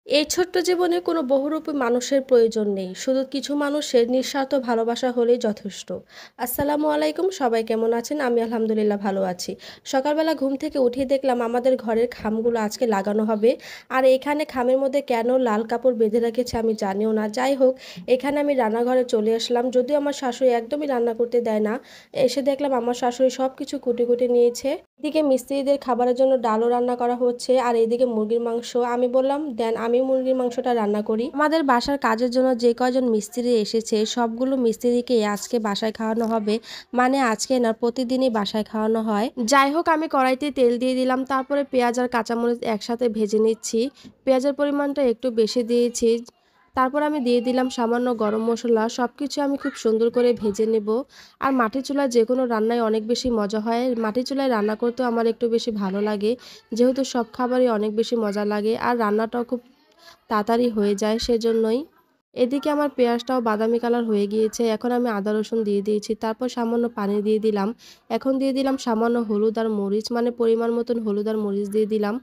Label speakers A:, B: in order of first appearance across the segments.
A: এই ছোট্ট জীবনে কোনো বহুরূপী মানুষের প্রয়োজন নেই। শুধু কিছু মানুষের নিঃস্বার্থ ভালোবাসা হলেই যথেষ্ট। আসসালামু আলাইকুম, সবাই কেমন আছেন? আমি আলহামদুলিল্লাহ ভালো আছি। সকালবেলা ঘুম থেকে উঠেই দেখলাম আমাদের ঘরের খামগুলো আজকে লাগানো হবে। আর এখানে খামের মধ্যে কেন লাল কাপড় বেঁধে রেখেছে আমি জানিও না। যাই হোক, এখানে আমি রান্নাঘরে চলে আসলাম। যদিও আমার শাশুড়ি একদমই রান্না করতে দেয় না। এসে দেখলাম আমার শাশুড়ি সবকিছু কুটে কুটে নিয়েছে। এদিকে মিস্ত্রিদের খাবারের জন্য ডালও রান্না করা হচ্ছে, আর এদিকে মুরগির মাংস। আমি বললাম, দেন আমি মুরগির মাংসটা রান্না করি। আমাদের বাসার কাজের জন্য যে কয়জন মিস্ত্রি এসেছে সবগুলো মিস্ত্রিকে আজকে বাসায় খাওয়ানো হবে। মানে আজকে না, প্রতিদিনই বাসায় খাওয়ানো হয়। যাই হোক, আমি কড়াইতে তেল দিয়ে দিলাম, তারপরে পেঁয়াজ আর কাঁচামরিচ একসাথে ভেজে নিচ্ছি। পেঁয়াজের পরিমাণটা একটু বেশি দিয়েছি। তারপর আমি দিয়ে দিলাম সামান্য গরম মসলা। সবকিছু আমি খুব সুন্দর করে ভেজে নেব। আর মাটির চুলায় যেকোনো রান্নাই অনেক বেশি মজা হয়। মাটির চুলায় রান্না করতেও আমার একটু বেশি ভালো লাগে। যেহেতু সব খাবারই অনেক বেশি মজা লাগে আর রান্নাটাও খুব তাড়াতাড়ি হয়ে যায়, সেজন্যই। এদিকে আমার পেঁয়াজটাও বাদামি কালার হয়ে গিয়েছে। এখন আমি আদা রসুন দিয়ে দিয়েছি। তারপর সামান্য পানি দিয়ে দিলাম। এখন দিয়ে দিলাম সামান্য হলুদ আর মরিচ, মানে পরিমাণ মতন হলুদ আর মরিচ দিয়ে দিলাম।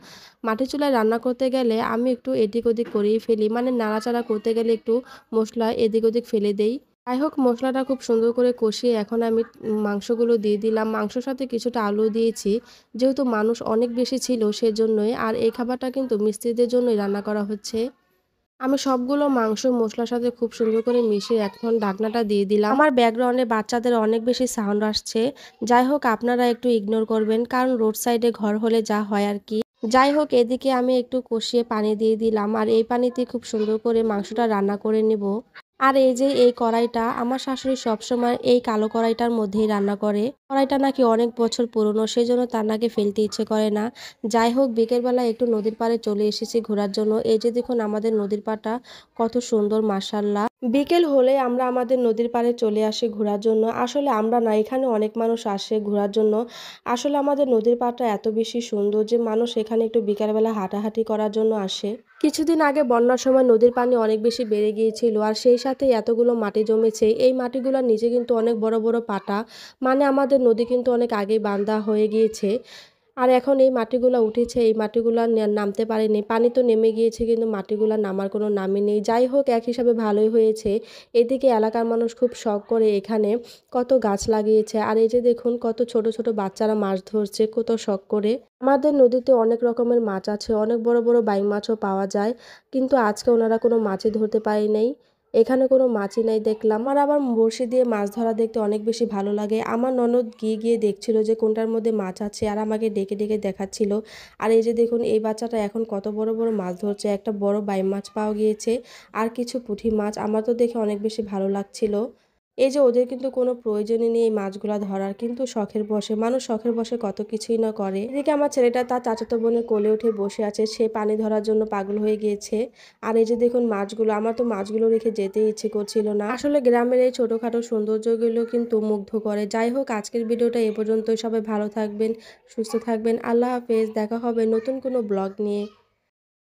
A: মাটির চুলায় রান্না করতে গেলে আমি একটু এদিক ওদিক করেই ফেলি, মানে নাড়াচাড়া করতে গেলে একটু মশলা এদিক ওদিক ফেলে দেই। যাই হোক, মশলাটা খুব সুন্দর করে কষিয়ে এখন আমি মাংসগুলো দিয়ে দিলাম। মাংসর সাথে কিছুটা আলু দিয়েছি। যেহেতু মানুষ অনেক বেশি ছিল সেজন্যই। আর এই খাবারটা কিন্তু মিস্ত্রিদের জন্যই রান্না করা হচ্ছে। আমি সবগুলো মাংস মসলার সাথে খুব সুন্দর করে মিশিয়ে এখন ঢাকনাটা দিয়ে দিলাম। আমার ব্যাকগ্রাউন্ডে বাচ্চাদের অনেক বেশি সাউন্ড আসছে। যাই হোক, আপনারা একটু ইগনোর করবেন, কারণ রোড সাইডে ঘর হলে যা হয় আর কি। যাই হোক, এদিকে আমি একটু কষিয়ে পানি দিয়ে দিলাম, আর এই পানিতে খুব সুন্দর করে মাংসটা রান্না করে নিব। আর এই যে এই কড়াইটা, আমার শাশুড়ি সবসময় এই কালো কড়াইটার মধ্যেই রান্না করে। কড়াইটা নাকি অনেক বছর পুরনো, সেজন্য তার নাকি ফেলতে ইচ্ছে করে না। যাই হোক, বিকেলবেলা একটু নদীর পাড়ে চলে এসেছি ঘোরার জন্য। এই যে দেখুন আমাদের নদীর পাড়টা কত সুন্দর, মাশাআল্লাহ। বিকেল হলে আমরা আমাদের নদীর পাড়ে চলে আসি ঘোরার জন্য। আসলে আমরা না, এখানে অনেক মানুষ আসে ঘোরার জন্য। আসলে আমাদের নদীর পাড়টা এত বেশি সুন্দর যে মানুষ এখানে একটু বিকালবেলা হাঁটাহাঁটি করার জন্য আসে। কিছুদিন আগে বন্যার সময় নদীর পানি অনেক বেশি বেড়ে গিয়েছিল, আর সেই সাথে এতগুলো মাটি জমেছে। এই মাটিগুলোর নিচে কিন্তু অনেক বড় বড় পাটা, মানে আমাদের নদী কিন্তু অনেক আগেই বাঁধা হয়ে গিয়েছে। আর এখন এই মাটিগুলা উঠেছে, এই মাটিগুলা নামতে পারেনি। পানি তো নেমে গিয়েছে, কিন্তু মাটিগুলা নামার কোনো নামই নেই। যাই হোক, এক হিসাবে ভালোই হয়েছে। এদিকে এলাকার মানুষ খুব শখ করে এখানে কত গাছ লাগিয়েছে। আর এই যে দেখুন কত ছোট ছোট বাচ্চারা মাছ ধরছে কত শখ করে। আমাদের নদীতে অনেক রকমের মাছ আছে, অনেক বড় বড় বাইং মাছও পাওয়া যায়। কিন্তু আজকে ওনারা কোনো মাছই ধরতে পারে নাই। এখানে কোনো মাছই নাই দেখলাম। আর আবার বড়শি দিয়ে মাছ ধরা দেখতে অনেক বেশি ভালো লাগে। আমার ননদ গিয়ে গিয়ে দেখছিল যে কোনটার মধ্যে মাছ আছে, আর আমাকে ডেকে ডেকে দেখাচ্ছিল। আর এই যে দেখুন এই বাচ্চাটা এখন কত বড় বড় মাছ ধরছে। একটা বড় বাইম মাছ পাওয়া গিয়েছে, আর কিছু পুঁটি মাছ। আমার তো দেখে অনেক বেশি ভালো লাগছিল। এই যে ওদের কিন্তু কোনো প্রয়োজনই নেই এই মাছগুলা ধরার, কিন্তু শখের বশে মানুষ শখের বশে কত কিছুই না করে। এদিকে আমার ছেলেটা তার চাচাতো বোনের কোলে উঠে বসে আছে, সে পানি ধরার জন্য পাগল হয়ে গিয়েছে। আর এই যে দেখুন মাছগুলো, আমার তো মাছগুলো রেখে যেতে ইচ্ছে করছিল না। আসলে গ্রামের এই ছোটখাটো সৌন্দর্যগুলো কিন্তু মুগ্ধ করে। যাই হোক, আজকের ভিডিওটা এ পর্যন্তই। সবাই ভালো থাকবেন, সুস্থ থাকবেন। আল্লাহ হাফেজ। দেখা হবে নতুন কোনো ব্লগ নিয়ে।